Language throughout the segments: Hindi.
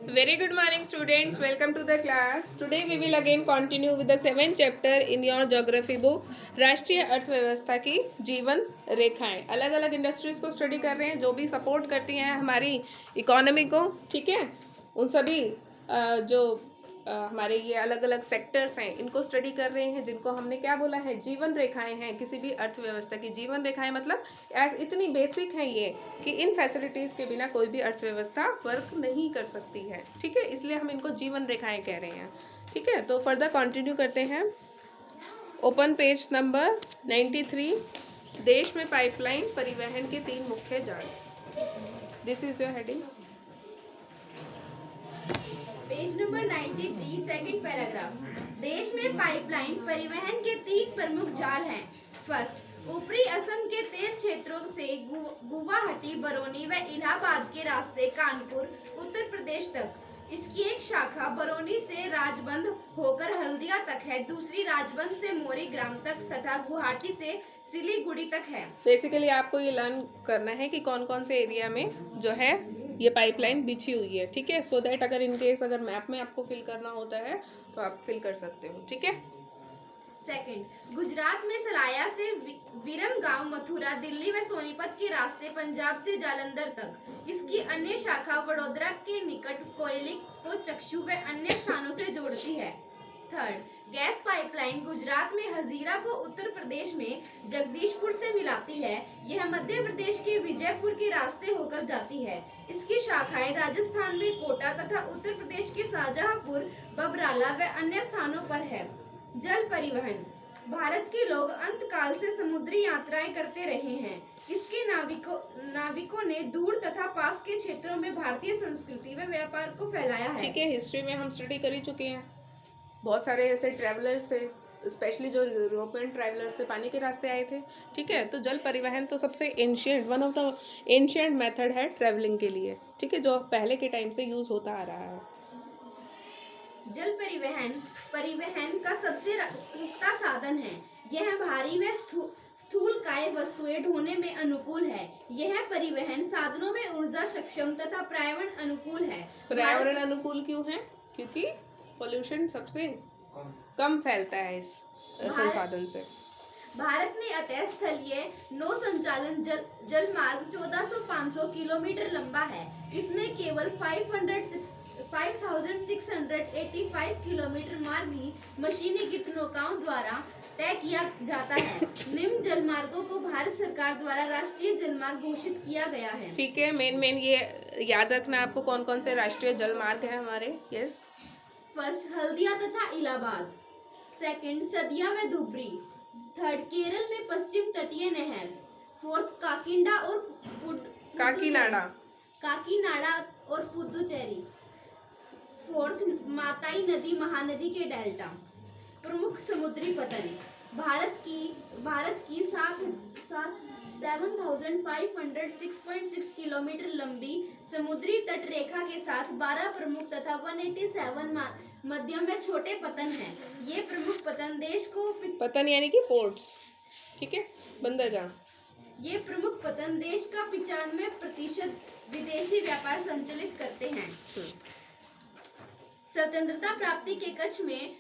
Very good morning, students. Welcome to the class. Today we will again continue with the 7th chapter in your geography book. राष्ट्रीय अर्थव्यवस्था की जीवन रेखाएं. अलग अलग इंडस्ट्रीज को स्टडी कर रहे हैं जो भी सपोर्ट करती हैं हमारी इकोनॉमी को. ठीक है, उन सभी जो हमारे ये अलग अलग सेक्टर्स हैं इनको स्टडी कर रहे हैं, जिनको हमने क्या बोला है, जीवन रेखाएं हैं किसी भी अर्थव्यवस्था की. जीवन रेखाएं मतलब इतनी बेसिक हैं ये कि इन फैसिलिटीज़ के बिना कोई भी अर्थव्यवस्था वर्क नहीं कर सकती है. ठीक है, इसलिए हम इनको जीवन रेखाएं कह रहे हैं. ठीक है, तो फर्दर कंटिन्यू करते हैं. Open page number 93. देश में पाइपलाइन परिवहन के 3 मुख्य जाल. This is your heading. Page number 93, second paragraph. देश में पाइपलाइन परिवहन के 3 प्रमुख जाल हैं. फर्स्ट, ऊपरी असम के तेल क्षेत्रों से गुवाहाटी, बरौनी व इलाहाबाद के रास्ते कानपुर, उत्तर प्रदेश तक. इसकी एक शाखा बरौनी से राजबंद होकर हल्दिया तक है. दूसरी राजबंद से मोरी ग्राम तक तथा गुवाहाटी से सिलीगुड़ी तक है. बेसिकली आपको ये लर्न करना है कि कौन कौन से एरिया में जो है ये पाइपलाइन बिछी हुई है. ठीक है, सो दैट अगर इन केस अगर मैप में आपको फिल करना होता है तो आप फिल कर सकते हो. ठीक है. सेकंड, गुजरात में सलाया से विरमगांव, मथुरा, दिल्ली व सोनीपत के रास्ते पंजाब से जालंधर तक. इसकी अन्य शाखा वडोदरा के निकट कोयलिक को चक्षु व अन्य स्थानों से जोड़ती है. थर्ड, गैस पाइपलाइन गुजरात में हजीरा को उत्तर प्रदेश में जगदीशपुर से मिलाती है. यह मध्य प्रदेश के विजयपुर के रास्ते होकर जाती है. इसकी शाखाएं राजस्थान में कोटा तथा उत्तर प्रदेश के शाहजहांपुर, बबराला व अन्य स्थानों पर है. जल परिवहन. भारत के लोग अंतकाल से समुद्री यात्राएं करते रहे हैं. इसके नाविकों ने दूर तथा पास के क्षेत्रों में भारतीय संस्कृति व व्यापार को फैलाया है. ठीक है, हिस्ट्री में हम स्टडी कर ही चुके हैं. बहुत सारे ऐसे ट्रैवलर्स थे, स्पेशली जो यूरोपियन ट्रैवलर्स थे, पानी के रास्ते आए थे. ठीक है, तो जल परिवहन तो सबसे ancient, one of the ancient method है ट्रैवलिंग के लिए. ठीक है, जो पहले के टाइम से यूज होता आ रहा है. जल परिवहन का सबसे सस्ता साधन है. यह भारी व स्थूलकाय वस्तुएं ढोने में अनुकूल है. यह परिवहन साधनों में ऊर्जा सक्षम तथा पर्यावरण अनुकूल है. पर्यावरण अनुकूल क्यों है? क्योंकि पोल्यूशन सबसे कम फैलता है इस संसाधन से. भारत में अतः स्थलीय नौ संचालन जल मार्ग 1400-500 किलोमीटर लंबा है. इसमें केवल 5685 किलोमीटर मार्ग ही मशीनीकृत नौकाओं द्वारा तय किया जाता है. निम्न जल मार्गों को भारत सरकार द्वारा राष्ट्रीय जल मार्ग घोषित किया गया है. ठीक है, मेन ये याद रखना आपको कौन कौन से राष्ट्रीय जल मार्ग है हमारे. यस. फर्स्ट, हल्दिया तथा इलाहाबाद. सेकंड, सदिया व धुबरी. थर्ड, केरल में पश्चिम तटीय नहर. फोर्थ, काकीनाडा और पुदुचेरी. फोर्थ, माताई नदी महानदी के डेल्टा. प्रमुख समुद्री पतन. भारत की 7506.6 किलोमीटर लंबी समुद्री तट रेखा के साथ 12 प्रमुख तथा 187 मध्यम व छोटे पतन हैं. ये प्रमुख पतन देश को पतन यानी कि पोर्ट्स. ठीक है, बंदरगाह. ये प्रमुख पतन देश का 95% विदेशी व्यापार संचालित करते हैं. स्वतंत्रता प्राप्ति के कच्छ में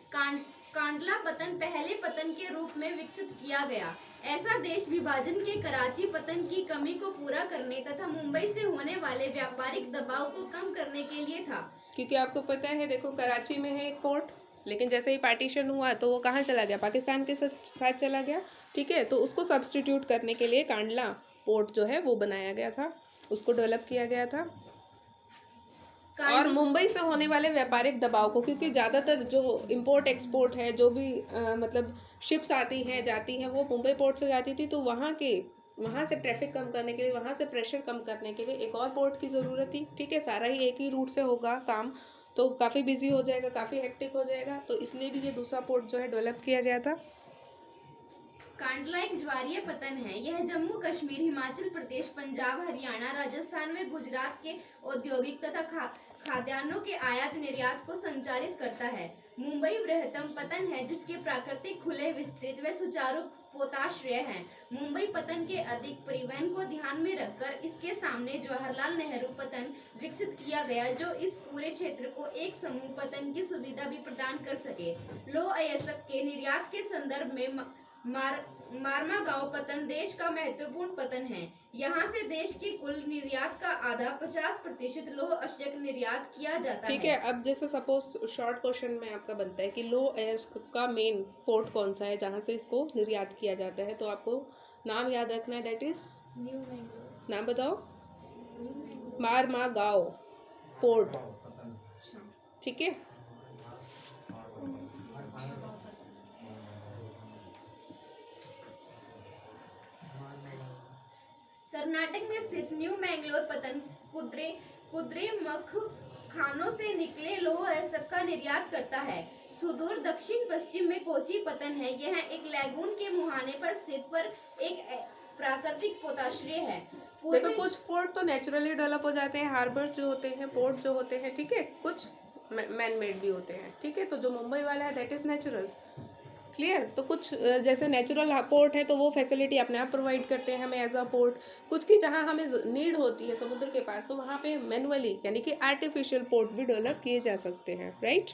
कांडला पतन पहले पतन के रूप में विकसित किया गया. ऐसा देश विभाजन के कराची पतन की कमी को पूरा करने तथा मुंबई से होने वाले व्यापारिक दबाव को कम करने के लिए था. क्योंकि आपको पता है, देखो कराची में है एक पोर्ट, लेकिन जैसे ही पार्टीशन हुआ तो वो कहाँ चला गया, पाकिस्तान के साथ चला गया. ठीक है, तो उसको सब्सटीट्यूट करने के लिए कांडला पोर्ट जो है वो बनाया गया था, उसको डेवलप किया गया था. और मुंबई से होने वाले व्यापारिक दबाव को, क्योंकि ज़्यादातर जो इंपोर्ट एक्सपोर्ट है, जो भी मतलब शिप्स आती हैं जाती हैं, वो मुंबई पोर्ट से जाती थी. तो वहाँ से ट्रैफिक कम करने के लिए, वहाँ से प्रेशर कम करने के लिए एक और पोर्ट की ज़रूरत थी. ठीक है, सारा ही एक ही रूट से होगा काम तो काफ़ी बिजी हो जाएगा, काफ़ी हेक्टिक हो जाएगा. तो इसलिए भी ये दूसरा पोर्ट जो है डेवलप किया गया था. कांडला एक ज्वारीय पतन है। यह जम्मू कश्मीर, हिमाचल प्रदेश, पंजाब, हरियाणा, राजस्थान व गुजरात के औद्योगिक तथा खाद्यान्नों के आयात निर्यात को संचालित करता है। मुंबई बृहत्तम पतन है जिसके प्राकृतिक, खुले, विस्तृत व सुचारू पोताश्रय हैं। मुंबई पतन के अधिक परिवहन को ध्यान में रखकर इसके सामने जवाहरलाल नेहरू पतन विकसित किया गया, जो इस पूरे क्षेत्र को एक समूह पतन की सुविधा भी प्रदान कर सके। लौह अयस्क के निर्यात के संदर्भ में मारमागांव पतन देश का महत्वपूर्ण पतन है। यहाँ से देश के कुल निर्यात का आधा 50% लौह अयस्क निर्यात किया जाता है। ठीक है, अब जैसे सपोज शॉर्ट क्वेश्चन में आपका बनता है कि लौह अयस्क का मेन पोर्ट कौन सा है जहाँ से इसको निर्यात किया जाता है, तो आपको नाम याद रखना है, दैट इज न्यू मैंगलोर। नाम बताओ। मारमागांव पोर्ट, ठीक है। कर्नाटक में स्थित न्यू मैंगलोर पतन कुद्रेमुख खानों से निकले लौह अयस्क का निर्यात करता है। सुदूर दक्षिण पश्चिम में कोची पतन है। यह एक लैगून के मुहाने पर स्थित पर एक प्राकृतिक पोताश्रय है। देखो, कुछ पोर्ट तो नेचुरली डेवलप हो जाते हैं, हार्बर्स जो होते हैं, पोर्ट जो होते हैं, ठीक है, कुछ मैन मेड भी होते हैं, ठीक है। तो जो मुंबई वाला है दैट इज नेचुरल, क्लियर। तो कुछ जैसे नेचुरल पोर्ट है तो वो फैसिलिटी अपने आप प्रोवाइड करते हैं हमें एज अ पोर्ट। कुछ की जहाँ हमें नीड होती है समुद्र के पास, तो वहाँ पे मैनुअली यानी कि आर्टिफिशियल पोर्ट भी डेवलप किए जा सकते हैं, राइट।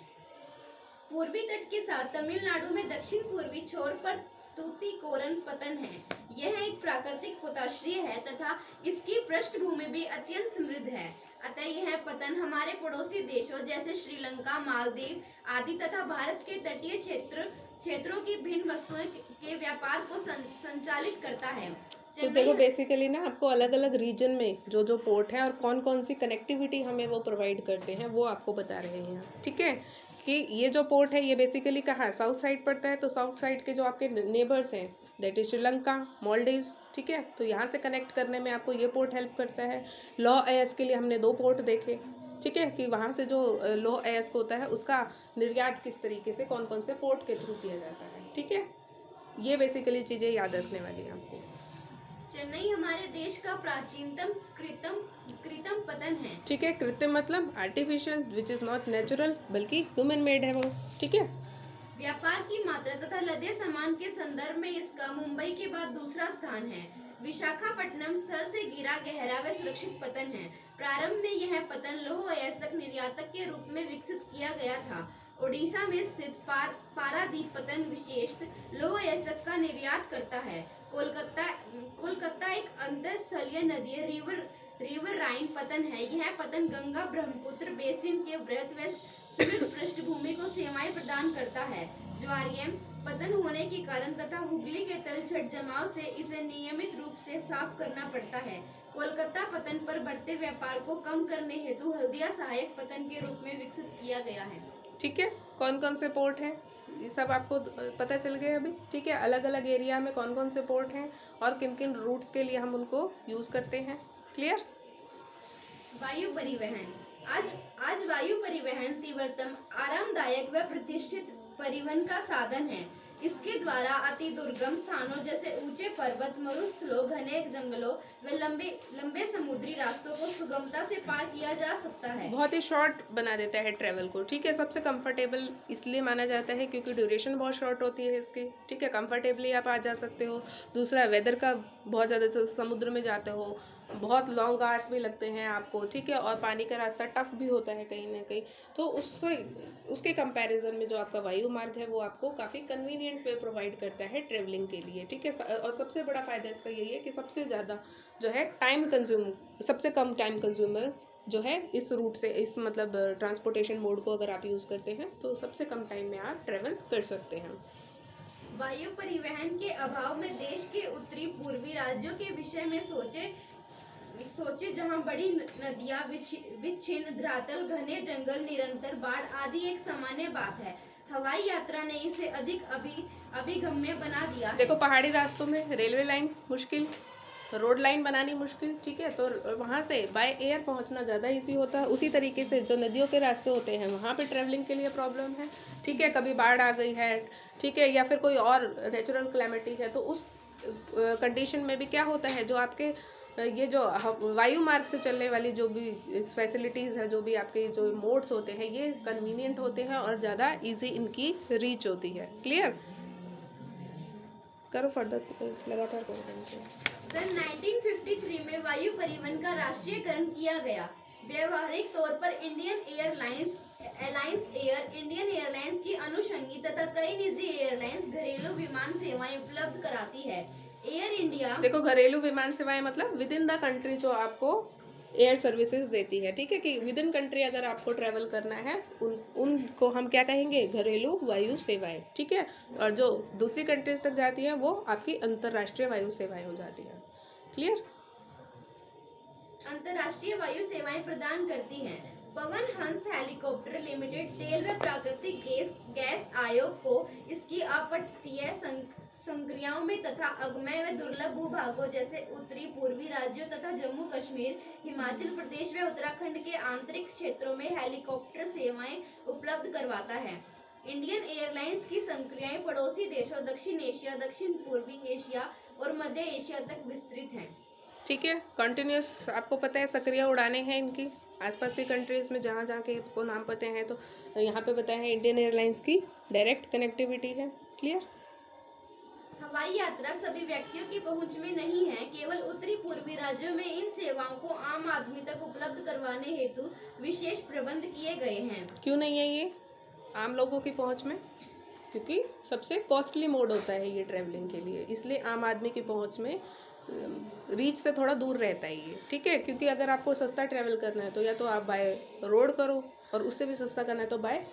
पूर्वी तट के साथ तमिलनाडु में दक्षिण पूर्वी छोर पर तूतीकोरन पतन है। यह एक प्राकृतिक पोताश्रय है तथा इसकी पृष्ठभूमि भी अत्यंत समृद्ध है। अतः यह पतन हमारे पड़ोसी देशों जैसे श्रीलंका, मालदीव आदि तथा भारत के तटीय क्षेत्रों की भिन्न वस्तुओं के व्यापार को संचालित करता है। तो देखो, बेसिकली ना आपको अलग अलग रीजन में जो जो पोर्ट है और कौन कौन सी कनेक्टिविटी हमें वो प्रोवाइड करते हैं वो आपको बता रहे हैं, ठीक है। कि ये जो पोर्ट है ये बेसिकली कहाँ है, साउथ साइड पड़ता है। तो साउथ साइड के जो आपके नेबर्स हैं दैट इज श्रीलंका, मालदीव्स, ठीक है। तो यहाँ से कनेक्ट करने में आपको ये पोर्ट हेल्प करता है। लौह अयस्क के लिए हमने 2 पोर्ट देखे, ठीक है, कि वहाँ से जो लौह अयस्क होता है उसका निर्यात किस तरीके से कौन कौन से पोर्ट के थ्रू किया जाता है, ठीक है। ये बेसिकली चीज़ें याद रखने वाली हैं आपको। चेन्नई हमारे देश का प्राचीनतम कृत्रिम पतन है। ठीक है, कृत्रिम मतलब artificial, which is not natural, बल्कि ह्यूमन मेड है वो, ठीक है। व्यापार की मात्रा तथा लदे सामान के संदर्भ में इसका मुंबई के बाद दूसरा स्थान है। विशाखापट्टनम स्थल से घिरा गहरा व सुरक्षित पतन है। प्रारंभ में यह पतन लौह अयस्क निर्यातक के रूप में विकसित किया गया था। ओडिशा में स्थित पारादीप पतन विशेषतः लौह अयस्क का निर्यात करता है। कोलकाता एक अंतरस्थलीय नदी रिवर राइन पतन है। यह पतन गंगा ब्रह्मपुत्र बेसिन के वृहत व समृद्ध पृष्ठभूमि को सेवाएं प्रदान करता है। ज्वारीय पतन होने के कारण तथा हुगली के तलछट जमाव से इसे नियमित रूप से साफ करना पड़ता है। कोलकाता पतन पर बढ़ते व्यापार को कम करने हेतु हल्दिया सहायक पतन के रूप में विकसित किया गया है। ठीक है, कौन कौन से पोर्ट हैं ये सब आपको पता चल गया अभी, ठीक है। अलग अलग एरिया में कौन कौन से पोर्ट हैं और किन किन रूट्स के लिए हम उनको यूज़ करते हैं, क्लियर। वायु परिवहन। आज वायु परिवहन तीव्रतम, आरामदायक व प्रतिष्ठित परिवहन का साधन है। इसके द्वारा अति दुर्गम स्थानों जैसे ऊंचे पर्वत, मरुस्थलों, घने जंगलों व लंबे समुद्री रास्तों को सुगमता से पार किया जा सकता है। बहुत ही शॉर्ट बना देता है ट्रेवल को, ठीक है। सबसे कंफर्टेबल इसलिए माना जाता है क्योंकि ड्यूरेशन बहुत शॉर्ट होती है इसकी, ठीक है। कंफर्टेबली आप आ जा सकते हो। दूसरा, वेदर का बहुत ज़्यादा, समुद्र में जाते हो बहुत लॉन्ग आवर्स भी लगते हैं आपको, ठीक है। और पानी का रास्ता टफ भी होता है कहीं ना कहीं, तो उसके कंपैरिजन में जो आपका वायु मार्ग है वो आपको काफ़ी कन्वीनियंट वे प्रोवाइड करता है ट्रेवलिंग के लिए, ठीक है। और सबसे बड़ा फ़ायदा इसका यही है कि सबसे ज़्यादा जो है सबसे कम टाइम कंज्यूमर जो है इस रूट से, इस मतलब ट्रांसपोर्टेशन मोड को अगर आप यूज़ करते हैं तो सबसे कम टाइम में आप ट्रेवल कर सकते हैं। वायु परिवहन के अभाव में देश के उत्तरी पूर्वी राज्यों के विषय में सोचे जहां बड़ी नदियां, विच्छिन्न धरातल, घने जंगल, निरंतर बाढ़ आदि एक सामान्य बात है। हवाई यात्रा ने इसे अधिक अभिगम्य बना दिया है। देखो, पहाड़ी रास्तों में रेलवे लाइन मुश्किल, रोड लाइन बनानी मुश्किल, ठीक है, तो वहाँ से बाय एयर पहुँचना ज़्यादा इजी होता है। उसी तरीके से जो नदियों के रास्ते होते हैं वहाँ पे ट्रैवलिंग के लिए प्रॉब्लम है, ठीक है, कभी बाढ़ आ गई है, ठीक है, या फिर कोई और नेचुरल क्लैमिटी है, तो उस कंडीशन में भी क्या होता है, जो आपके ये जो वायु मार्ग से चलने वाली जो भी फैसिलिटीज़ है, जो भी आपके जो मोड्स होते हैं, ये कन्वीनियंट होते हैं और ज़्यादा इजी इनकी रीच होती है। क्लियर, करो फर्दर, लगातार करो। सन 1953 में वायु परिवहन का राष्ट्रीयकरण किया गया। व्यवहारिक तौर पर Indian airlines, alliance air, Indian airlines की अनुषंगी तथा कई निजी एयरलाइंस घरेलू विमान सेवाएं उपलब्ध कराती है। एयर इंडिया, देखो घरेलू विमान सेवाएं मतलब विद इन द कंट्री जो आपको एयर सर्विसेज देती है, ठीक है, कि विद इन कंट्री अगर आपको ट्रैवल करना है उनको हम क्या कहेंगे, घरेलू वायु सेवाएं, ठीक है, और जो दूसरी कंट्रीज तक जाती हैं वो आपकी अंतर्राष्ट्रीय वायु सेवाएं हो जाती हैं। क्लियर, अंतर्राष्ट्रीय वायु सेवाएं प्रदान करती हैं। पवन हंस हेलीकॉप्टर लिमिटेड तेल व प्राकृतिक गैस आयोग को इसकी अपतटीय संक्रियाओं में तथा अगम्य व दुर्लभ भूभागों जैसे उत्तरी पूर्वी राज्यों तथा जम्मू कश्मीर, हिमाचल प्रदेश व उत्तराखंड के आंतरिक क्षेत्रों में हेलीकॉप्टर सेवाएं उपलब्ध करवाता है। इंडियन एयरलाइंस की संक्रियाएं पड़ोसी देशों दक्षिण एशिया, दक्षिण पूर्वी एशिया और मध्य एशिया तक विस्तृत हैं। ठीक है, कंटिन्यूस आपको पता है सक्रिय उड़ानें हैं इनकी आसपास की कंट्रीज़ में, जहाँ जहाँ के आपको नाम पता है, तो यहाँ पे बताया है इंडियन एयरलाइंस की डायरेक्ट कनेक्टिविटी है। क्लियर, हवाई यात्रा सभी व्यक्तियों की पहुंच में नहीं है। केवल उत्तरी पूर्वी राज्यों में इन सेवाओं को आम आदमी तक उपलब्ध करवाने हेतु विशेष प्रबंध किए गए हैं। क्यों नहीं है ये आम लोगों की पहुंच में? क्योंकि सबसे कॉस्टली मोड होता है ये ट्रैवलिंग के लिए, इसलिए आम आदमी की पहुंच में रीच से थोड़ा दूर रहता है ये, ठीक है, क्योंकि अगर आपको सस्ता ट्रैवल करना है तो या तो आप बाय रोड करो, और उससे भी सस्ता करना है तो बाय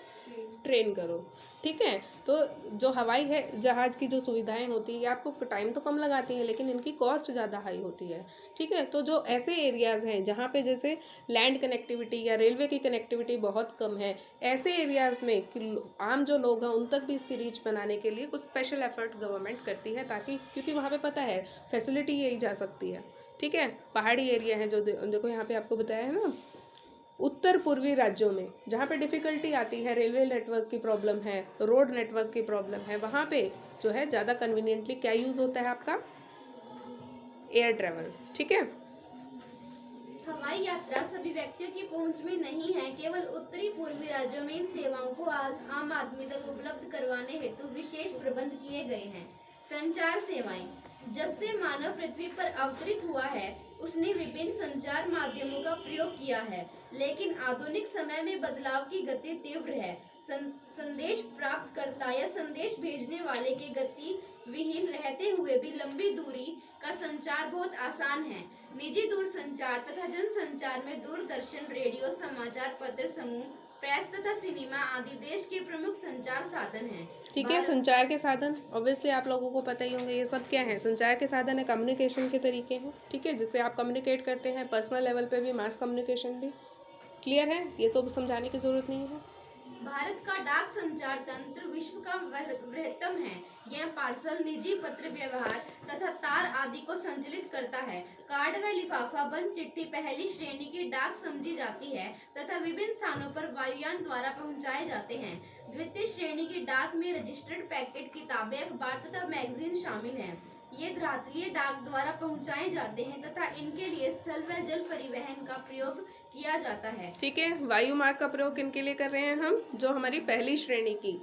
ट्रेन करो, ठीक है। तो जो हवाई है जहाज़ की जो सुविधाएं होती है, ये आपको टाइम तो कम लगाती हैं लेकिन इनकी कॉस्ट ज़्यादा हाई होती है, ठीक है। तो जो ऐसे एरियाज़ हैं जहाँ पे जैसे लैंड कनेक्टिविटी या रेलवे की कनेक्टिविटी बहुत कम है, ऐसे एरियाज़ में आम जो लोग हैं उन तक भी इसकी रीच बनाने के लिए कुछ स्पेशल एफर्ट गवर्नमेंट करती है, ताकि क्योंकि वहाँ पे पता है फैसिलिटी यही जा सकती है, ठीक है। पहाड़ी एरिया है जो देखो यहाँ पे आपको बताया है ना, उत्तर पूर्वी राज्यों में जहाँ पे डिफ़िकल्टी आती है, रेलवे नेटवर्क की प्रॉब्लम है, रोड नेटवर्क की प्रॉब्लम है, वहाँ पे जो है ज़्यादा कन्वीनियंटली क्या यूज़ होता है आपका, एयर ट्रैवल, ठीक है। हवाई यात्रा सभी व्यक्तियों की पहुंच में नहीं है। केवल उत्तरी पूर्वी राज्यों में इन सेवाओं को आम आदमी तक उपलब्ध करवाने हेतु विशेष प्रबंध किए गए हैं। संचार सेवाएं, जब से मानव पृथ्वी पर अवतरित हुआ है उसने विभिन्न संचार माध्यमों का प्रयोग किया है, लेकिन आधुनिक समय में बदलाव की गति तीव्र है। संदेश प्राप्तकर्ता या संदेश भेजने वाले के गति विहीन रहते हुए भी लंबी दूरी का संचार बहुत आसान है। निजी दूरसंचार तथा जनसंचार में दूरदर्शन, रेडियो, समाचार पत्र समूह, प्रेस तथा सिनेमा आदि देश के प्रमुख संचार साधन हैं। ठीक है, संचार के साधन ऑब्वियसली आप लोगों को पता ही होंगे, ये सब क्या है, संचार के साधन है, कम्युनिकेशन के तरीके हैं, ठीक है, जिससे आप कम्युनिकेट करते हैं पर्सनल लेवल पे भी, मास कम्युनिकेशन भी। क्लियर है, ये तो समझाने की जरूरत नहीं है। भारत का डाक संचार तंत्र विश्व का बृहत्तम है। यह पार्सल, निजी पत्र व्यवहार तथा तार आदि को संचालित करता है। कार्ड व लिफाफा बंद चिट्ठी पहली श्रेणी की डाक समझी जाती है तथा विभिन्न स्थानों पर वायुयान द्वारा पहुंचाए जाते हैं। द्वितीय श्रेणी की डाक में रजिस्टर्ड पैकेट, किताबें, अखबार तथा मैगजीन शामिल हैं। ये धरातलीय डाक द्वारा पहुंचाए जाते हैं तथा इनके लिए स्थल व जल परिवहन का प्रयोग किया जाता है। ठीक है, वायु मार्ग का प्रयोग किन के लिए कर रहे हैं हम, जो हमारी पहली श्रेणी की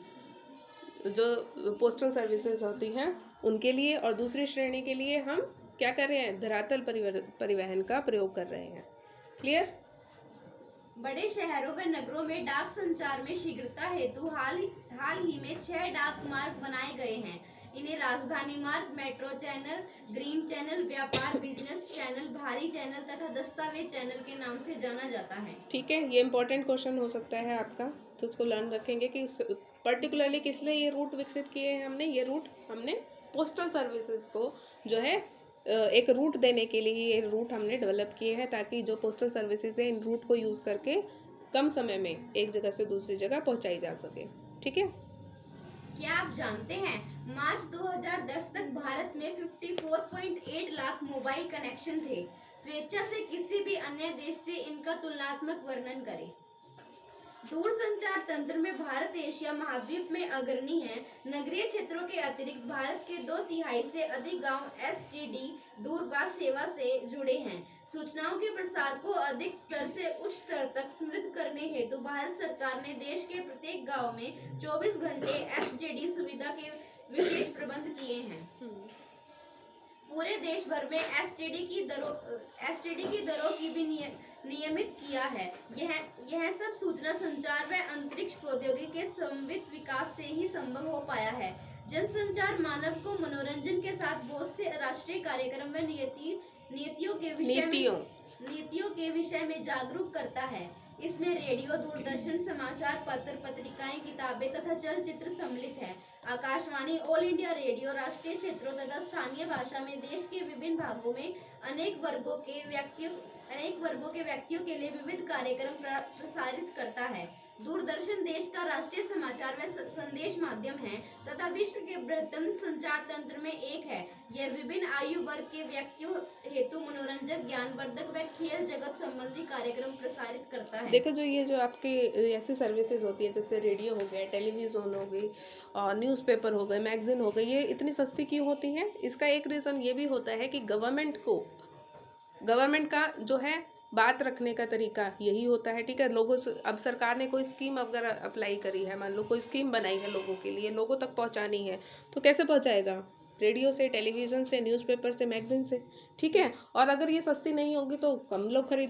जो पोस्टल सर्विसेज होती हैं उनके लिए, और दूसरी श्रेणी के लिए हम क्या कर रहे हैं, धरातल परिवहन का प्रयोग कर रहे हैं। क्लियर, बड़े शहरों व नगरों में डाक संचार में शीघ्रता हेतु हाल ही में 6 डाक मार्ग बनाए गए हैं। इन्हें राजधानी मार्ग, मेट्रो चैनल, ग्रीन चैनल, व्यापार बिजनेस चैनल, भारी चैनल तथा दस्तावेज चैनल के नाम से जाना जाता है। ठीक है, ये इंपॉर्टेंट क्वेश्चन हो सकता है आपका, तो उसको लर्न रखेंगे कि पर्टिकुलरली किस लिए ये रूट विकसित किए हैं हमने। ये रूट हमने पोस्टल सर्विसेज को जो है एक रूट देने के लिए ये रूट हमने डेवलप किए हैं, ताकि जो पोस्टल सर्विसेज है इन रूट को यूज़ करके कम समय में एक जगह से दूसरी जगह पहुंचाई जा सके। ठीक है, क्या आप जानते हैं मार्च 2010 तक भारत में 54.8 लाख मोबाइल कनेक्शन थे। स्वेच्छा से किसी भी अन्य देश से इनका तुलनात्मक वर्णन करें। दूरसंचार तंत्र में भारत एशिया महाद्वीप में अग्रणी है। नगरीय क्षेत्रों के अतिरिक्त भारत के 2/3 से अधिक गांव एसटीडी दूरभाष सेवा से जुड़े हैं। सूचनाओं के प्रसार को अधिक स्तर से उच्च स्तर तक समृद्ध करने हेतु भारत सरकार ने देश के प्रत्येक गांव में 24 घंटे एसटीडी सुविधा के विशेष प्रबंध किए हैं। पूरे देश भर में एसटीडी की दरों की भी नियमित किया है। यह सब सूचना संचार व अंतरिक्ष प्रौद्योगिकी के समन्वित विकास से ही संभव हो पाया है। जनसंचार मानव को मनोरंजन के साथ बहुत से राष्ट्रीय कार्यक्रम व नीतियों के विषय में जागरूक करता है। इसमें रेडियो, दूरदर्शन, समाचार पत्र, पत्रिकाएं, किताबें तथा चलचित्र सम्मिलित है। आकाशवाणी, ऑल इंडिया रेडियो राष्ट्रीय क्षेत्रों तथा स्थानीय भाषा में देश के विभिन्न भागों में अनेक वर्गों के व्यक्तियों के लिए विविध कार्यक्रम प्रसारित करता है। दूरदर्शन देश का राष्ट्रीय समाचार व संदेश माध्यम है तथा विश्व के बृहत्तम संचार तंत्र में एक है। यह विभिन्न आयु वर्ग के व्यक्तियों हेतु मनोरंजक, ज्ञानवर्धक व खेल जगत संबंधी कार्यक्रम प्रसारित करता है। देखो, जो आपके ऐसी सर्विसेज होती है जैसे रेडियो हो गया, टेलीविज़न हो गई और न्यूज़पेपर हो गए, मैगजीन हो गई, ये इतनी सस्ती क्यों होती है? इसका एक रीज़न ये भी होता है कि गवर्नमेंट का जो है बात रखने का तरीका यही होता है। ठीक है, लोगों से अब सरकार ने कोई स्कीम अगर अप्लाई करी है, मान लो कोई स्कीम बनाई है लोगों के लिए, लोगों तक पहुंचानी है, तो कैसे पहुंचाएगा? रेडियो से, टेलीविज़न से, न्यूज़पेपर से, मैगजीन से। ठीक है, और अगर ये सस्ती नहीं होगी तो कम लोग खरीद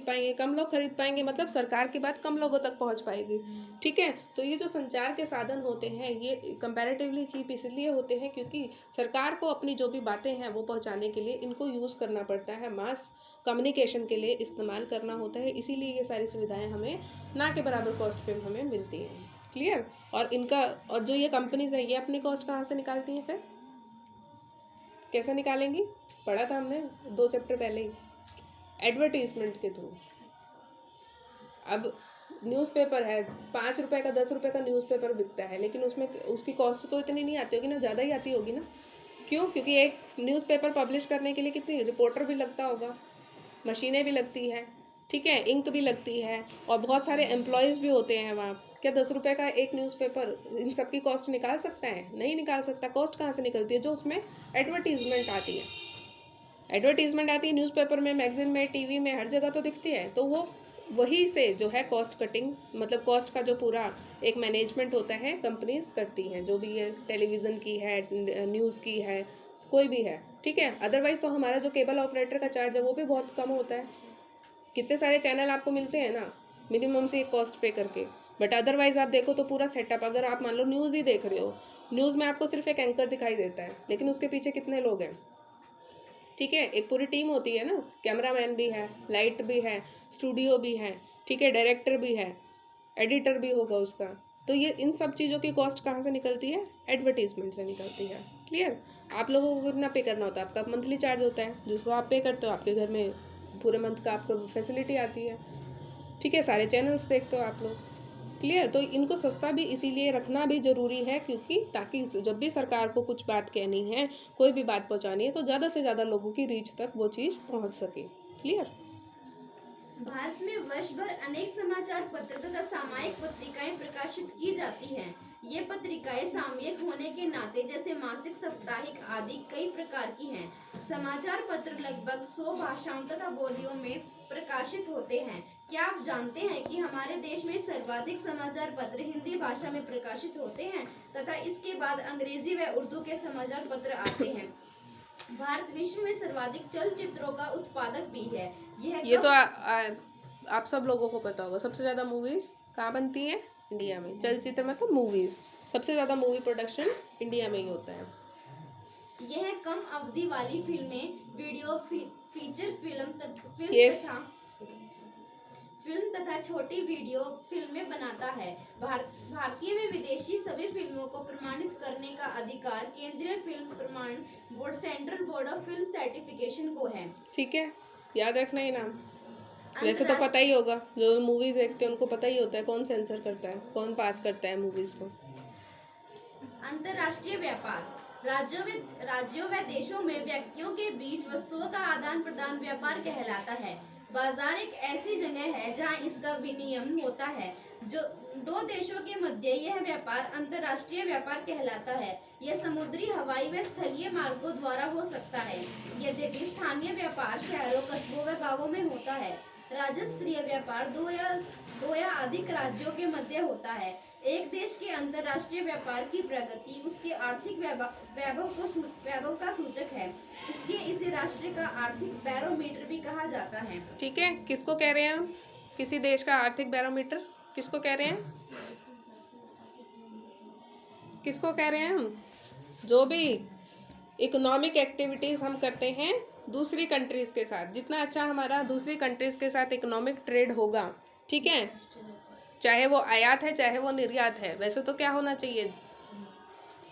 पाएंगे, मतलब सरकार की बात कम लोगों तक पहुंच पाएगी। ठीक है, तो ये जो संचार के साधन होते हैं ये कंपैरेटिवली चीप इसलिए होते हैं क्योंकि सरकार को अपनी जो भी बातें हैं वो पहुंचाने के लिए इनको यूज़ करना पड़ता है, मास कम्युनिकेशन के लिए इस्तेमाल करना होता है। इसीलिए ये सारी सुविधाएं हमें ना के बराबर कॉस्ट पे हमें मिलती हैं। क्लियर? और जो ये कंपनीज हैं ये अपनी कॉस्ट कहाँ से निकालती हैं? फिर कैसे निकालेंगी? पढ़ा था हमने 2 चैप्टर पहले ही, एडवर्टीजमेंट के थ्रू। अब न्यूज़पेपर है, 5 रुपए का, 10 रुपए का न्यूज़पेपर बिकता है, लेकिन उसमें उसकी कॉस्ट तो इतनी नहीं आती होगी ना, ज़्यादा ही आती होगी ना। क्यों? क्योंकि एक न्यूज़पेपर पब्लिश करने के लिए कितनी रिपोर्टर भी लगता होगा, मशीनें भी लगती है, ठीक है, इंक भी लगती है और बहुत सारे एम्प्लॉयज़ भी होते हैं वहाँ। क्या 10 रुपए का एक न्यूज़पेपर इन सब की कॉस्ट निकाल सकता है? नहीं निकाल सकता। कॉस्ट कहाँ से निकलती है? जो उसमें एडवर्टीजमेंट आती है न्यूज़पेपर में, मैगजीन में, टीवी में, हर जगह तो दिखती है। तो वो वही से जो है कॉस्ट कटिंग, मतलब कॉस्ट का जो पूरा एक मैनेजमेंट होता है कंपनीज करती हैं, जो भी है, टेलीविज़न की है, न्यूज़ की है, कोई भी है। ठीक है, अदरवाइज़ तो हमारा जो केबल ऑपरेटर का चार्ज है वो भी बहुत कम होता है। कितने सारे चैनल आपको मिलते हैं ना मिनिमम से एक कॉस्ट पे करके, बट अदरवाइज़ आप देखो तो पूरा सेटअप, अगर आप मान लो न्यूज़ ही देख रहे हो, न्यूज़ में आपको सिर्फ एक एंकर दिखाई देता है, लेकिन उसके पीछे कितने लोग हैं? ठीक है, एक पूरी टीम होती है ना, कैमरामैन भी है, लाइट भी है, स्टूडियो भी है, ठीक है, डायरेक्टर भी है, एडिटर भी होगा उसका। तो ये इन सब चीज़ों की कॉस्ट कहाँ से निकलती है? एडवर्टीजमेंट से निकलती है। क्लियर? आप लोगों को कितना पे करना होता है? आपका मंथली चार्ज होता है जिसको आप पे करते हो, आपके घर में पूरे मंथ का आपको फैसिलिटी आती है। ठीक है, सारे चैनल्स देखते हो आप लोग। क्लियर? तो इनको सस्ता भी इसीलिए रखना भी ज़रूरी है क्योंकि ताकि जब भी सरकार को कुछ बात कहनी है, कोई भी बात पहुंचानी है, तो ज़्यादा से ज़्यादा लोगों की रीच तक वो चीज़ पहुंच सके। क्लियर? भारत में वर्ष भर अनेक समाचार पत्र तथा सामयिक पत्रिकाएं प्रकाशित की जाती हैं। ये पत्रिकाएं सामयिक होने के नाते जैसे मासिक, साप्ताहिक आदि कई प्रकार की हैं। समाचार पत्र लगभग 100 भाषाओं तथा बोलियों में प्रकाशित होते हैं। क्या आप जानते हैं कि हमारे देश में सर्वाधिक समाचार पत्र हिंदी भाषा में प्रकाशित होते हैं तथा इसके बाद अंग्रेजी व उर्दू के समाचार पत्र आते हैं। भारत विश्व में सर्वाधिक चलचित्रों का उत्पादक भी है। ये तो आप सब लोगों को पता होगा। सबसे ज़्यादा मूवीज़ कहाँ बनती हैं? इंडिया में। चलचित्र मतलब मूवीज़, सबसे ज़्यादा मूवी प्रोडक्शन इंडिया में ही होता है। यह कम अवधि वाली फिल्में, वीडियो, फीचर फिल्म तथा छोटी वीडियो फिल्में बनाता है। भारतीय व विदेशी सभी फिल्मों को प्रमाणित करने का अधिकार केंद्रीय फिल्म प्रमाण board, central board of film certification को है। ठीक है, याद रखना ही नाम। वैसे तो पता ही होगा, जो मूवीज देखते हैं उनको पता ही होता है कौन सेंसर करता है, कौन पास करता है मूवीज को। अंतर्राष्ट्रीय व्यापार राज्यों व देशों में व्यक्तियों के बीच वस्तुओं का आदान प्रदान व्यापार कहलाता है। बाजार एक ऐसी जगह है जहां इसका विनिमय होता है। जो दो देशों के मध्य यह व्यापार अंतर्राष्ट्रीय व्यापार कहलाता है। यह समुद्री, हवाई व स्थलीय मार्गों द्वारा हो सकता है। यद्यपि स्थानीय व्यापार शहरों, कस्बों व गांवों में होता है। राज्य स्तरीय व्यापार दो या अधिक राज्यों के मध्य होता है। एक देश के अंतर्राष्ट्रीय व्यापार की प्रगति उसके आर्थिक वैभव का सूचक है। इसलिए इसे राष्ट्र का आर्थिक बैरोमीटर भी कहा जाता है। ठीक है, किसको कह रहे हैं हम? किसी देश का आर्थिक बैरोमीटर किसको कह रहे हैं? किसको कह रहे हैं हम? जो भी इकोनॉमिक एक्टिविटीज हम करते हैं दूसरी कंट्रीज के साथ, जितना अच्छा हमारा दूसरी कंट्रीज के साथ इकोनॉमिक ट्रेड होगा, ठीक है, चाहे वो आयात है चाहे वो निर्यात है। वैसे तो क्या होना चाहिए,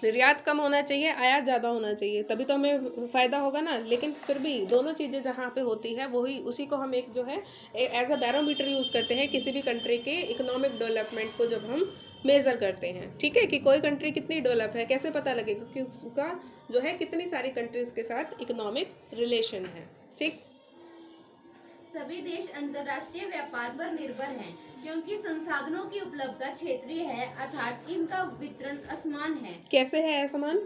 निर्यात कम होना चाहिए, आयात ज़्यादा होना चाहिए, तभी तो हमें फ़ायदा होगा ना। लेकिन फिर भी दोनों चीज़ें जहाँ पे होती है वही उसी को हम एक जो है एज अ बैरोमीटर यूज़ करते हैं किसी भी कंट्री के इकोनॉमिक डेवलपमेंट को जब हम मेज़र करते हैं। ठीक है, कि कोई कंट्री कितनी डेवलप है कैसे पता लगेगा, क्योंकि उसका जो है कितनी सारी कंट्रीज़ के साथ इकोनॉमिक रिलेशन है। ठीक, सभी देश अंतर्राष्ट्रीय व्यापार पर निर्भर हैं क्योंकि संसाधनों की उपलब्धता क्षेत्रीय है, अर्थात इनका वितरण असमान है। कैसे है असमान?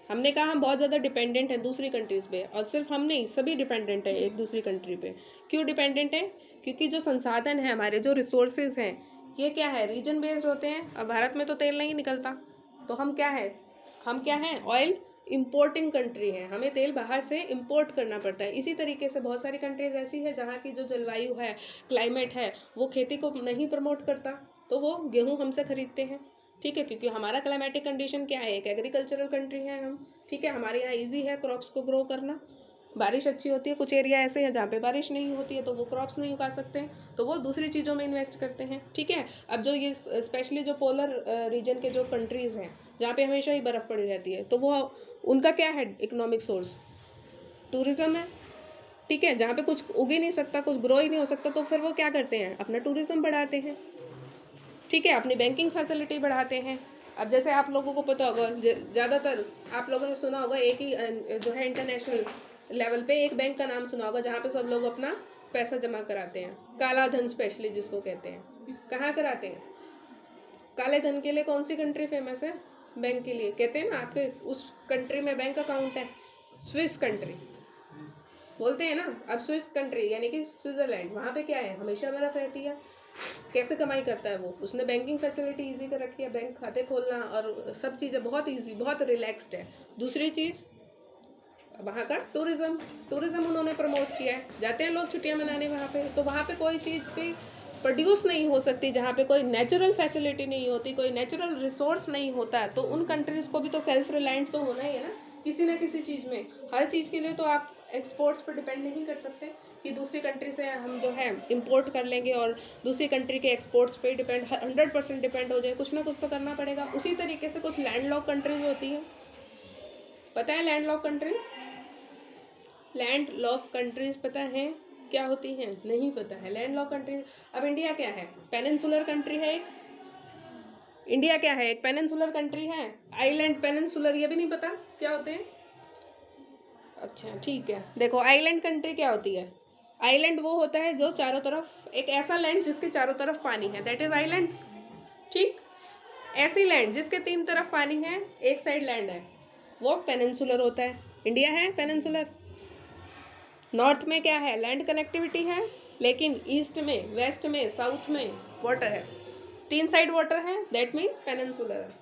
हमने कहा हम बहुत ज़्यादा डिपेंडेंट हैं दूसरी कंट्रीज़ पे, और सिर्फ हम नहीं, सभी डिपेंडेंट है एक दूसरी कंट्री पे। क्यों डिपेंडेंट है? क्योंकि जो संसाधन है हमारे, जो रिसोर्सेज हैं, ये क्या है, रीजन बेस्ड होते हैं। अब भारत में तो तेल नहीं निकलता, तो हम क्या है, ऑयल इम्पोर्टिंग कंट्री है, हमें तेल बाहर से इम्पोर्ट करना पड़ता है। इसी तरीके से बहुत सारी कंट्रीज ऐसी है जहाँ की जो जलवायु है, क्लाइमेट है, वो खेती को नहीं प्रमोट करता, तो वो गेहूँ हमसे खरीदते हैं। ठीक है, क्योंकि हमारा क्लाइमेटिक कंडीशन क्या है, एक एग्रीकल्चरल कंट्री है हम। ठीक है, हमारे यहाँ इजी है क्रॉप्स को ग्रो करना, बारिश अच्छी होती है। कुछ एरिया ऐसे हैं जहाँ पे बारिश नहीं होती है तो वो क्रॉप्स नहीं उगा सकते हैं, तो वो दूसरी चीज़ों में इन्वेस्ट करते हैं। ठीक है, अब जो ये स्पेशली जो पोलर रीजन के जो कंट्रीज़ हैं जहाँ पे हमेशा ही बर्फ़ पड़ी रहती है, तो वो उनका क्या है इकोनॉमिक सोर्स, टूरिज़्म है। ठीक है, जहाँ पे कुछ उग ही नहीं सकता, कुछ ग्रो ही नहीं हो सकता, तो फिर वो क्या करते हैं, अपना टूरिज़्म बढ़ाते हैं। ठीक है, अपनी बैंकिंग फैसिलिटी बढ़ाते हैं। अब जैसे आप लोगों को पता होगा, ज़्यादातर आप लोगों ने सुना होगा, एक ही जो है इंटरनेशनल लेवल पे एक बैंक का नाम सुना होगा जहाँ पे सब लोग अपना पैसा जमा कराते हैं, काला धन स्पेशली जिसको कहते हैं। कहाँ कराते हैं काले धन के लिए? कौन सी कंट्री फेमस है बैंक के लिए? कहते हैं ना, आपके उस कंट्री में बैंक अकाउंट है, स्विस कंट्री बोलते हैं ना। अब स्विस कंट्री यानी कि स्विट्जरलैंड, वहाँ पे क्या है, हमेशा बर्फ रहती है। कैसे कमाई करता है वो? उसने बैंकिंग फैसिलिटी इजी कर रखी है, बैंक खाते खोलना और सब चीज़ें बहुत इजी, बहुत रिलैक्स्ड है। दूसरी चीज़, वहाँ का टूरिज़्म उन्होंने प्रमोट किया है, जाते हैं लोग छुट्टियाँ मनाने वहाँ पे, तो वहाँ पे कोई चीज़ पे प्रोड्यूस नहीं हो सकती जहाँ पे कोई नेचुरल फैसिलिटी नहीं होती, कोई नेचुरल रिसोर्स नहीं होता, तो उन कंट्रीज़ को भी तो सेल्फ रिलायंट तो होना ही है ना किसी ना किसी चीज़ में। हर चीज़ के लिए तो आप एक्सपोर्ट्स पर डिपेंड नहीं कर सकते कि दूसरी कंट्री से हम जो है इंपोर्ट कर लेंगे और दूसरी कंट्री के एक्सपोर्ट्स पे डिपेंड 100% डिपेंड हो जाए। कुछ ना कुछ तो करना पड़ेगा। उसी तरीके से कुछ लैंडलॉक कंट्रीज होती हैं, पता है लैंडलॉक कंट्रीज पता है क्या होती हैं? नहीं पता है लैंडलॉक कंट्रीज। अब इंडिया क्या है, पेनिनसुलर कंट्री है एक। इंडिया क्या है, एक पेनिनसुलर कंट्री है। आइलैंड, पेनिनसुलर, ये भी नहीं पता क्या होते हैं? अच्छा ठीक है, देखो आइलैंड कंट्री क्या होती है? आइलैंड वो होता है जो चारों तरफ, एक ऐसा लैंड जिसके चारों तरफ पानी है, दैट इज आइलैंड। ठीक, ऐसी लैंड जिसके 3 तरफ पानी है, एक साइड लैंड है, वो पेनिनसुलर होता है। इंडिया है पेनिनसुलर। नॉर्थ में क्या है, लैंड कनेक्टिविटी है, लेकिन ईस्ट में, वेस्ट में, साउथ में वाटर है, 3 साइड वाटर है, दैट मीन्स पेनिनसुलर।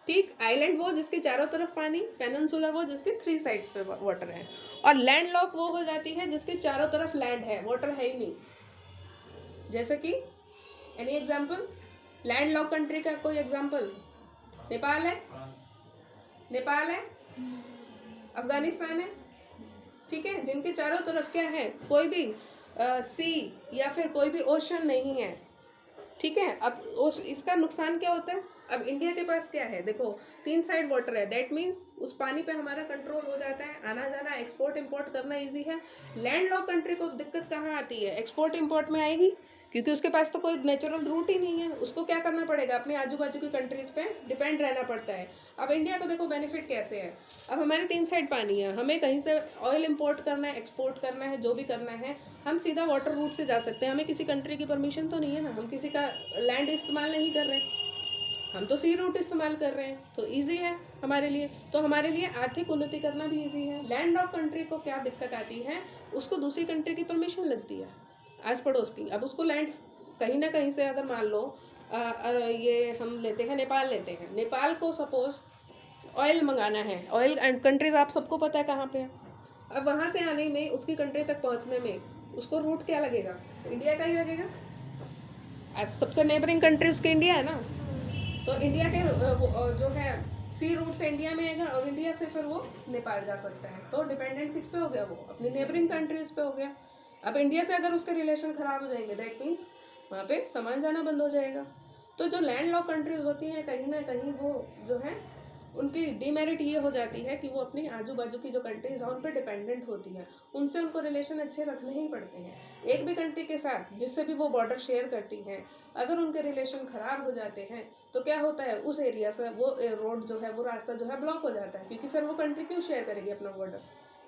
ठीक, आइलैंड वो जिसके चारों तरफ पानी, पेनिनसुलर वो जिसके 3 साइड्स पे वाटर है, और लैंडलॉक वो हो जाती है जिसके चारों तरफ लैंड है, वाटर है ही नहीं। जैसे कि एनी एग्जांपल, लैंडलॉक कंट्री का कोई एग्जांपल? नेपाल है, अफगानिस्तान है। ठीक है, जिनके चारों तरफ क्या है, कोई भी सी या फिर कोई भी ओशन नहीं है। ठीक है, अब इसका नुकसान क्या होता है? अब इंडिया के पास क्या है, देखो 3 साइड वाटर है, दैट मीन्स उस पानी पे हमारा कंट्रोल हो जाता है, आना जाना, एक्सपोर्ट इंपोर्ट करना इजी है। लैंडलॉक कंट्री को दिक्कत कहाँ आती है, एक्सपोर्ट इंपोर्ट में आएगी? क्योंकि उसके पास तो कोई नेचुरल रूट ही नहीं है, उसको क्या करना पड़ेगा, अपने आजू बाजू की कंट्रीज पे डिपेंड रहना पड़ता है। अब इंडिया को देखो बेनिफिट कैसे है, अब हमारे 3 साइड पानी है, हमें कहीं से ऑयल इंपोर्ट करना है, एक्सपोर्ट करना है, जो भी करना है हम सीधा वाटर रूट से जा सकते हैं, हमें किसी कंट्री की परमिशन तो नहीं है ना, हम किसी का लैंड इस्तेमाल नहीं कर रहे हैं, हम तो सी रूट इस्तेमाल कर रहे हैं, तो ईजी है हमारे लिए। तो हमारे लिए आर्थिक उन्नति करना भी ईजी है। लैंड ऑफ कंट्री को क्या दिक्कत आती है, उसको दूसरी कंट्री की परमिशन लगती है आस पड़ोस की। अब उसको लैंड कहीं ना कहीं से अगर मान लो ये हम लेते हैं, नेपाल लेते हैं, नेपाल को सपोज ऑयल मंगाना है, ऑयल कंट्रीज आप सबको पता है कहाँ पे है। अब वहाँ से आने में, उसकी कंट्री तक पहुँचने में उसको रूट क्या लगेगा, इंडिया का ही लगेगा। आज सबसे नेबरिंग कंट्री उसके इंडिया है ना, तो इंडिया के जो है सी रूट से इंडिया में आएगा और इंडिया से फिर वो नेपाल जा सकता है। तो डिपेंडेंट किस पे हो गया, वो अपनी नेबरिंग कंट्रीज पे हो गया। अब इंडिया से अगर उसके रिलेशन खराब हो जाएंगे, दैट मीन्स वहाँ पे सामान जाना बंद हो जाएगा। तो जो लैंड लॉक कंट्रीज होती हैं कहीं ना कहीं वो जो है उनकी डिमेरिट ये हो जाती है कि वो अपनी आजू बाजू की जो कंट्रीज हैं उन पर डिपेंडेंट होती हैं, उनसे उनको रिलेशन अच्छे रखने ही पड़ते हैं। एक भी कंट्री के साथ जिससे भी वो बॉर्डर शेयर करती हैं, अगर उनके रिलेशन ख़राब हो जाते हैं तो क्या होता है, उस एरिया से वो रोड जो है, वो रास्ता जो है ब्लॉक हो जाता है, क्योंकि फिर वो कंट्री क्यों शेयर करेगी अपना बॉर्डर।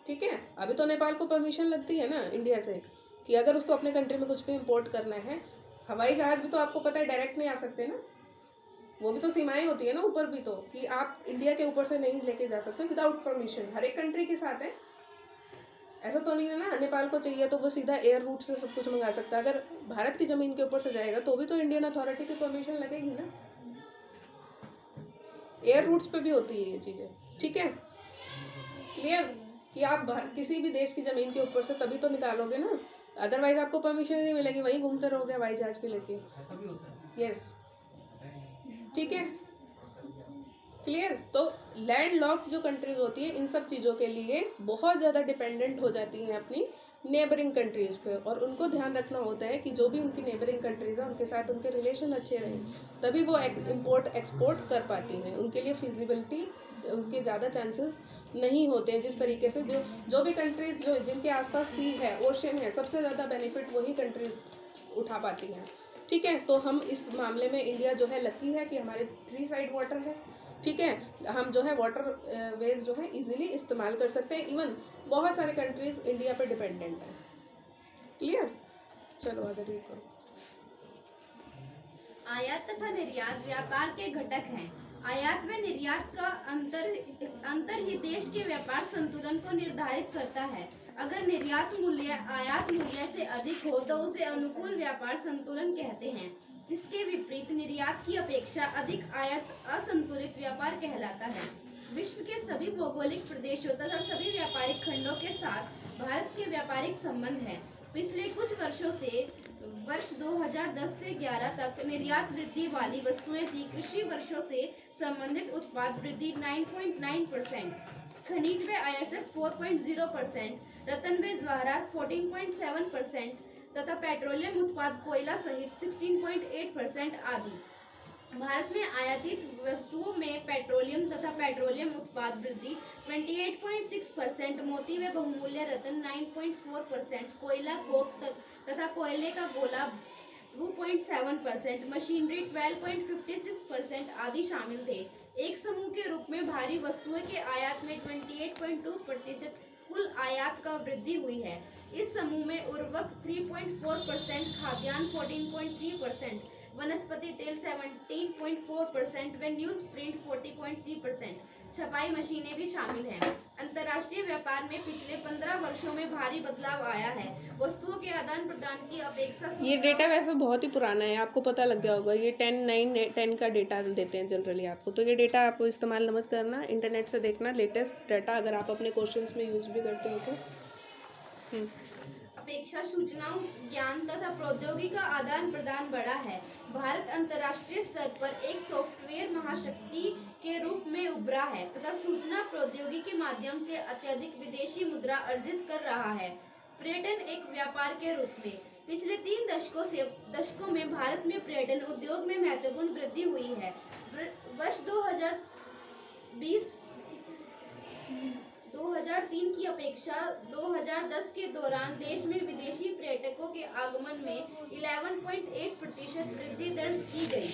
ठीक है, अभी तो नेपाल को परमिशन लगती है ना इंडिया से कि अगर उसको अपने कंट्री में कुछ भी इम्पोर्ट करना है, हवाई जहाज़ भी तो आपको पता है डायरेक्ट नहीं आ सकते ना, वो भी तो सीमाएं होती है ना ऊपर भी, तो कि आप इंडिया के ऊपर से नहीं लेके जा सकते विदाउट परमिशन, हर एक कंट्री के साथ है। ऐसा तो नहीं है ना नेपाल को चाहिए तो वो सीधा एयर रूट से सब कुछ मंगा सकता है, अगर भारत की ज़मीन के ऊपर से जाएगा तो भी तो इंडियन अथॉरिटी की परमिशन लगेगी ना। एयर रूट्स पे भी होती है ये चीज़ें। ठीक है, क्लियर कि आप किसी भी देश की ज़मीन के ऊपर से तभी तो निकालोगे ना, अदरवाइज आपको परमिशन नहीं मिलेगी, वहीं घूमते रहोगे हवाई जहाज के लेके। यस, ठीक है, क्लियर। तो लैंड लॉक जो कंट्रीज होती है इन सब चीज़ों के लिए बहुत ज़्यादा डिपेंडेंट हो जाती हैं अपनी नेबरिंग कंट्रीज़ पे, और उनको ध्यान रखना होता है कि जो भी उनकी नेबरिंग कंट्रीज़ हैं उनके साथ उनके रिलेशन अच्छे रहें, तभी वो इम्पोर्ट एक्सपोर्ट कर पाती हैं। उनके लिए फिजिबिलिटी, उनके ज़्यादा चांसेस नहीं होते हैं। जिस तरीके से जो भी कंट्रीज जो जिनके आसपास सी है, ओशन है, सबसे ज़्यादा बेनिफिट वही कंट्रीज उठा पाती हैं। ठीक है, तो हम इस मामले में इंडिया जो है लकी है कि हमारे 3 साइड वाटर है। ठीक है, हम जो है वाटर वेज जो है इजीली इस्तेमाल कर सकते हैं, इवन बहुत सारे कंट्रीज इंडिया पे डिपेंडेंट हैं। क्लियर, चलो आगे रीड करो। आयात तथा निर्यात व्यापार के घटक हैं। आयात व निर्यात का अंतर ही देश के व्यापार संतुलन को निर्धारित करता है। अगर निर्यात मूल्य आयात मूल्य से अधिक हो तो उसे अनुकूल व्यापार संतुलन कहते हैं। इसके विपरीत निर्यात की अपेक्षा अधिक आयात असंतुलित व्यापार कहलाता है। विश्व के सभी भौगोलिक प्रदेशों तथा सभी व्यापारिक खंडों के साथ भारत के व्यापारिक संबंध हैं। पिछले कुछ वर्षों से वर्ष 2010 से 11 तक निर्यात वृद्धि वाली वस्तुएं थी। कृषि वर्षों से संबंधित उत्पाद वृद्धि 9.9%, खनिज व आयासक 4.0%, रत्न व जवाहरात 14.7% तथा पेट्रोलियम उत्पाद कोयला सहित 16.8% आदि। भारत में आयातित वस्तुओं में पेट्रोलियम तथा पेट्रोलियम उत्पाद वृद्धि 28.6%, मोती व बहुमूल्य रत्न 9.4%, कोयला कोक तथा कोयले का गोला 2.7%, मशीनरी 12.56% आदि शामिल थे। एक समूह के रूप में भारी वस्तुओं के आयात में 28.2% कुल आयात का वृद्धि हुई है। इस समूह में उर्वरक 3.4%, खाद्यान्न 14.3%, वनस्पति तेल 17.4% व न्यूज प्रिंट 40.3%, छपाई मशीनें भी शामिल हैं। अंतर्राष्ट्रीय व्यापार में पिछले 15 वर्षों में भारी बदलाव आया है। वस्तुओं के आदान प्रदान की अपेक्षा ये डेटा वैसे बहुत ही पुराना है, आपको पता लग गया होगा, ये 10 का डेटा देते हैं जनरली आपको, तो ये डेटा आप इस्तेमाल मत करना, इंटरनेट से देखना लेटेस्ट डाटा, अगर आप अपने क्वेश्चंस में यूज भी करते हो तो। अपेक्षा सूचनाओं, ज्ञान तथा प्रौद्योगिकी का आदान प्रदान बढ़ा है। भारत अंतर्राष्ट्रीय स्तर पर एक सॉफ्टवेयर महाशक्ति के रूप में उभरा है तथा सूचना प्रौद्योगिकी के माध्यम से अत्यधिक विदेशी मुद्रा अर्जित कर रहा है। पर्यटन एक व्यापार के रूप में पिछले 3 दशकों में भारत में पर्यटन उद्योग में महत्वपूर्ण वृद्धि हुई है। वर्ष 2020 2003 की अपेक्षा 2010 के दौरान देश में विदेशी पर्यटकों के आगमन में 11.8% वृद्धि दर्ज की गई,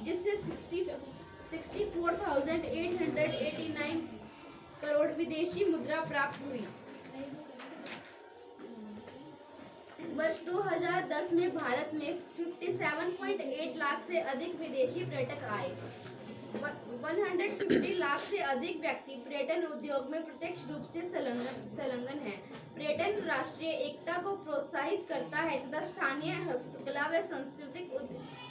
जिससे 64,889 करोड़ विदेशी मुद्रा प्राप्त हुई। वर्ष 2010 में भारत में 57.8 लाख से अधिक विदेशी पर्यटक आए। 150 लाख से अधिक व्यक्ति पर्यटन उद्योग में प्रत्यक्ष रूप से संलग्न हैं। पर्यटन राष्ट्रीय एकता को प्रोत्साहित करता है तथा स्थानीय हस्तकला व सांस्कृतिक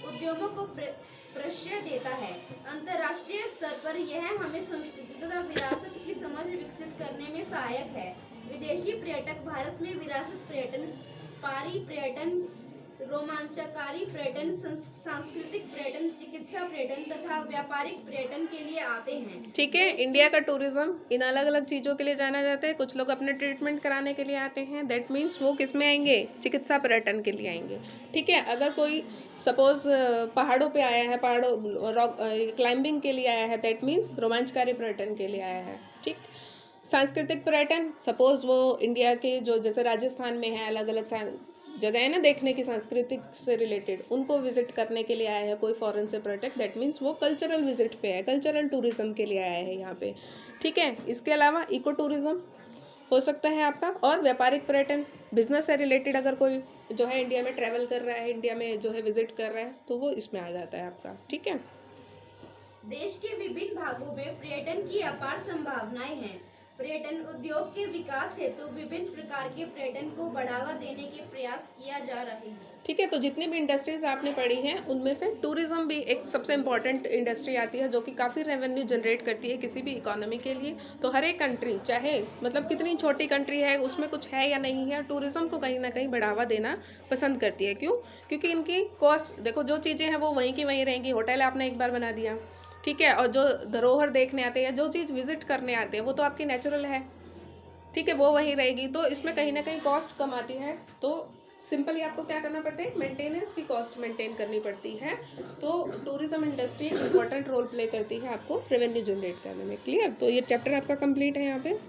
उद्यमों को प्रश्रय देता है। अंतर्राष्ट्रीय स्तर पर यह हमें संस्कृति तथा विरासत की समझ विकसित करने में सहायक है। विदेशी पर्यटक भारत में विरासत पर्यटन, पारी पर्यटन, रोमांचकारी पर्यटन, सांस्कृतिक पर्यटन, चिकित्सा पर्यटन तथा व्यापारिक पर्यटन के लिए आते हैं। ठीक है, इंडिया का टूरिज्म इन अलग अलग चीज़ों के लिए जाना जाता है। कुछ लोग अपने ट्रीटमेंट कराने के लिए आते हैं, दैट मीन्स वो किस में आएंगे, चिकित्सा पर्यटन के लिए आएंगे। ठीक है, अगर कोई सपोज पहाड़ों पे आया है, पहाड़ों रॉक क्लाइंबिंग के लिए आया है, दैट मीन्स रोमांचकारी पर्यटन के लिए आया है। ठीक, सांस्कृतिक पर्यटन, सपोज वो इंडिया के जो जैसे राजस्थान में है अलग अलग जगह है ना देखने की सांस्कृतिक से रिलेटेड, उनको विजिट करने के लिए आया है कोई फॉरेन से पर्यटक, दैट मीन्स वो कल्चरल विजिट पे है, कल्चरल टूरिज्म के लिए आया है यहाँ पे। ठीक है, इसके अलावा इको टूरिज्म हो सकता है आपका, और व्यापारिक पर्यटन, बिजनेस से रिलेटेड अगर कोई जो है इंडिया में ट्रैवल कर रहा है, इंडिया में जो है विजिट कर रहा है, तो वो इसमें आ जाता है आपका। ठीक है, देश के विभिन्न भागों में पर्यटन की अपार संभावनाएं हैं। पर्यटन उद्योग के विकास हेतु विभिन्न प्रकार के पर्यटन को बढ़ावा देने के प्रयास किया जा रहे हैं। ठीक है, तो जितनी भी इंडस्ट्रीज आपने पढ़ी हैं उनमें से टूरिज्म भी एक सबसे इम्पॉर्टेंट इंडस्ट्री आती है, जो कि काफ़ी रेवेन्यू जनरेट करती है किसी भी इकोनॉमी के लिए। तो हर एक कंट्री, चाहे मतलब कितनी छोटी कंट्री है, उसमें कुछ है या नहीं है, टूरिज्म को कहीं ना कहीं बढ़ावा देना पसंद करती है। क्यों? क्योंकि इनकी कॉस्ट देखो, जो चीज़ें हैं वो वहीं की वहीं रहेंगी। होटल आपने एक बार बना दिया, ठीक है, और जो धरोहर देखने आते हैं, जो चीज़ विजिट करने आते हैं, वो तो आपकी नेचुरल है, ठीक है, वो वहीं रहेगी। तो इसमें कहीं ना कहीं कॉस्ट कम आती है। तो सिंपली आपको क्या करना पड़ता है, मेंटेनेंस की कॉस्ट मेंटेन करनी पड़ती है। तो tourism industry important role play करती है आपको रेवेन्यू जनरेट करने में। क्लियर? तो ये चैप्टर आपका कंप्लीट है यहाँ पे।